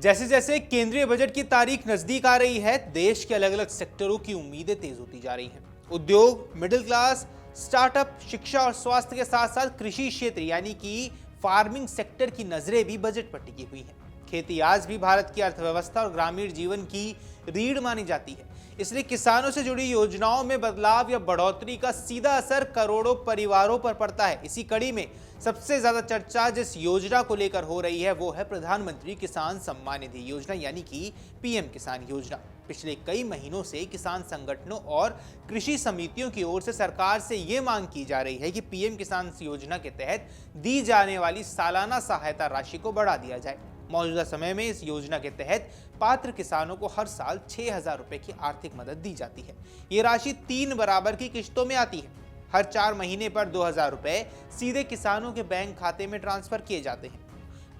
जैसे जैसे केंद्रीय बजट की तारीख नजदीक आ रही है, देश के अलग अलग सेक्टरों की उम्मीदें तेज होती जा रही हैं। उद्योग, मिडिल क्लास, स्टार्टअप, शिक्षा और स्वास्थ्य के साथ साथ कृषि क्षेत्र यानी कि फार्मिंग सेक्टर की नजरें भी बजट पर टिकी हुई हैं। खेती आज भी भारत की अर्थव्यवस्था और ग्रामीण जीवन की रीढ़ मानी जाती है। इसलिए किसानों से जुड़ी योजनाओं में बदलाव या बढ़ोतरी का सीधा असर करोड़ों परिवारों पर पड़ता है। इसी कड़ी में सबसे ज्यादा चर्चा जिस योजना को लेकर हो रही है वो है प्रधानमंत्री किसान सम्मान निधि योजना यानी कि पीएम किसान योजना। पिछले कई महीनों से किसान संगठनों और कृषि समितियों की ओर से सरकार से ये मांग की जा रही है कि पीएम किसान योजना के तहत दी जाने वाली सालाना सहायता राशि को बढ़ा दिया जाए। मौजूदा समय में इस योजना के तहत पात्र किसानों को हर साल 6,000 रुपए की आर्थिक मदद दी जाती है। ये राशि 3 बराबर की किश्तों में आती है। हर 4 महीने पर 2,000 रुपए सीधे किसानों के बैंक खाते में ट्रांसफर किए जाते हैं।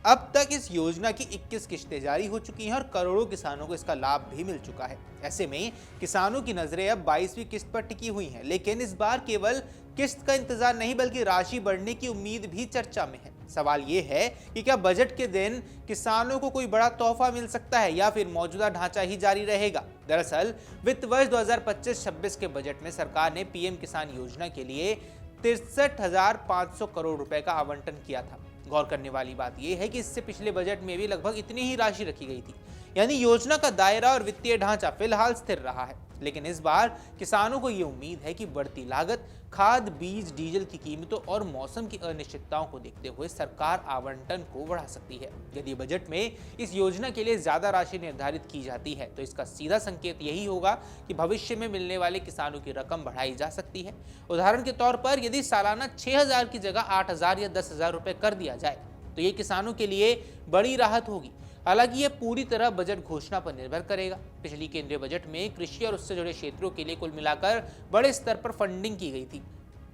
अब तक इस योजना की 21 किश्तें जारी हो चुकी हैं और करोड़ों किसानों को इसका लाभ भी मिल चुका है। ऐसे में किसानों की नजरें अब 22वीं किस्त पर टिकी हुई हैं, लेकिन इस बार केवल किस्त का इंतजार नहीं बल्कि राशि बढ़ने की उम्मीद भी चर्चा में है। सवाल ये है कि क्या बजट के दिन किसानों को कोई बड़ा तोहफा मिल सकता है या फिर मौजूदा ढांचा ही जारी रहेगा। दरअसल वित्त वर्ष 2025-26 के बजट में सरकार ने पीएम किसान योजना के लिए 63,500 करोड़ रुपए का आवंटन किया था। गौर करने वाली बात यह है कि इससे पिछले बजट में भी लगभग इतनी ही राशि रखी गई थी, यानी योजना का दायरा और वित्तीय ढांचा फिलहाल स्थिर रहा है। लेकिन इस बार किसानों को ये उम्मीद है कि बढ़ती लागत, खाद, बीज, डीजल की कीमतों और मौसम की अनिश्चितताओं को देखते हुए सरकार आवंटन को बढ़ा सकती है। यदि बजट में इस योजना के लिए ज्यादा राशि निर्धारित की जाती है तो इसका सीधा संकेत यही होगा कि भविष्य में मिलने वाले किसानों की रकम बढ़ाई जा सकती है। उदाहरण के तौर पर यदि सालाना 6,000 की जगह 8,000 या 10,000 रुपए कर दिया जाए तो ये किसानों के लिए बड़ी राहत होगी। हालांकि ये पूरी तरह बजट घोषणा पर निर्भर करेगा। पिछली केंद्रीय बजट में कृषि और उससे जुड़े क्षेत्रों के लिए कुल मिलाकर बड़े स्तर पर फंडिंग की गई थी।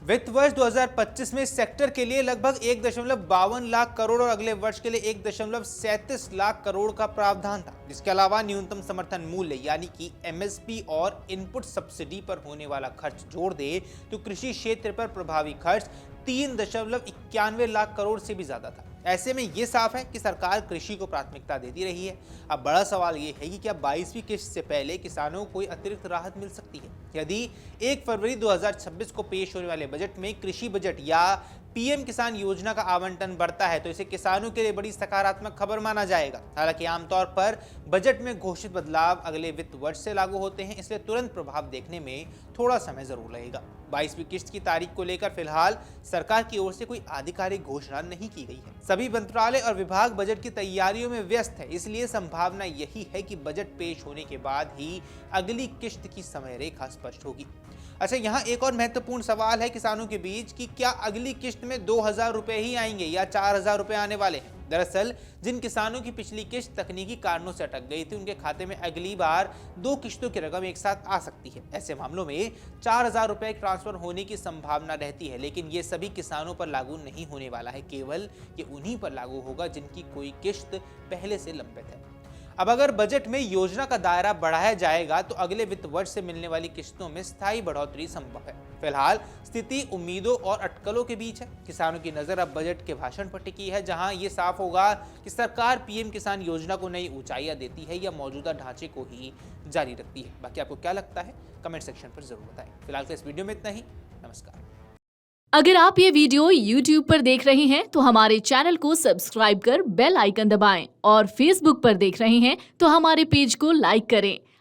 वित्त वर्ष 2025 में इस सेक्टर के लिए लगभग 1.52 लाख करोड़ और अगले वर्ष के लिए 1.37 लाख करोड़ का प्रावधान था। इसके अलावा न्यूनतम समर्थन मूल्य यानी कि एमएसपी और इनपुट सब्सिडी पर होने वाला खर्च जोड़ दे तो कृषि क्षेत्र पर प्रभावी खर्च 3.91 लाख करोड़ से भी ज्यादा था। ऐसे में ये साफ है कि सरकार कृषि को प्राथमिकता देती रही है। अब बड़ा सवाल ये है कि क्या 22वीं किस्त से पहले किसानों को कोई अतिरिक्त राहत मिल सकती है। यदि 1 फरवरी 2026 को पेश होने वाले बजट में कृषि बजट या पीएम किसान योजना का आवंटन बढ़ता है तो इसे किसानों के लिए बड़ी सकारात्मक खबर माना जाएगा। हालांकि आमतौर पर बजट में घोषित बदलाव अगले वित्त वर्ष से लागू होते हैं, इसलिए तुरंत प्रभाव देखने में थोड़ा समय जरूर लगेगा। 22वीं किस्त की तारीख को लेकर फिलहाल सरकार की ओर से कोई आधिकारिक घोषणा नहीं की गई है। सभी मंत्रालय और विभाग बजट की तैयारियों में व्यस्त है, इसलिए संभावना यही है कि बजट पेश होने के बाद ही अगली किस्त की समय रेखा स्पष्ट होगी। अच्छा, यहाँ एक और महत्वपूर्ण सवाल है किसानों के बीच कि क्या अगली किस्त में 2,000 रुपए ही आएंगे या 4,000 रुपए आने वाले हैं। दरअसल जिन किसानों की पिछली किस्त तकनीकी कारणों से अटक गई थी उनके खाते में अगली बार 2 किस्तों की रकम एक साथ आ सकती है। ऐसे मामलों में 4,000 रुपए ट्रांसफर होने की संभावना रहती है, लेकिन ये सभी किसानों पर लागू नहीं होने वाला है। केवल ये उन्हीं पर लागू होगा जिनकी कोई किस्त पहले से लंबित है। अब अगर बजट में योजना का दायरा बढ़ाया जाएगा तो अगले वित्त वर्ष से मिलने वाली किस्तों में स्थायी बढ़ोतरी संभव है। फिलहाल स्थिति उम्मीदों और अटकलों के बीच है। किसानों की नजर अब बजट के भाषण पर टिकी है, जहां ये साफ होगा कि सरकार पीएम किसान योजना को नई ऊंचाइयां देती है या मौजूदा ढांचे को ही जारी रखती है। बाकी आपको क्या लगता है कमेंट सेक्शन पर जरूर बताएं। फिलहाल तो इस वीडियो में इतना ही। नमस्कार। अगर आप ये वीडियो YouTube पर देख रहे हैं तो हमारे चैनल को सब्सक्राइब कर बेल आइकन दबाएं और Facebook पर देख रहे हैं तो हमारे पेज को लाइक करें।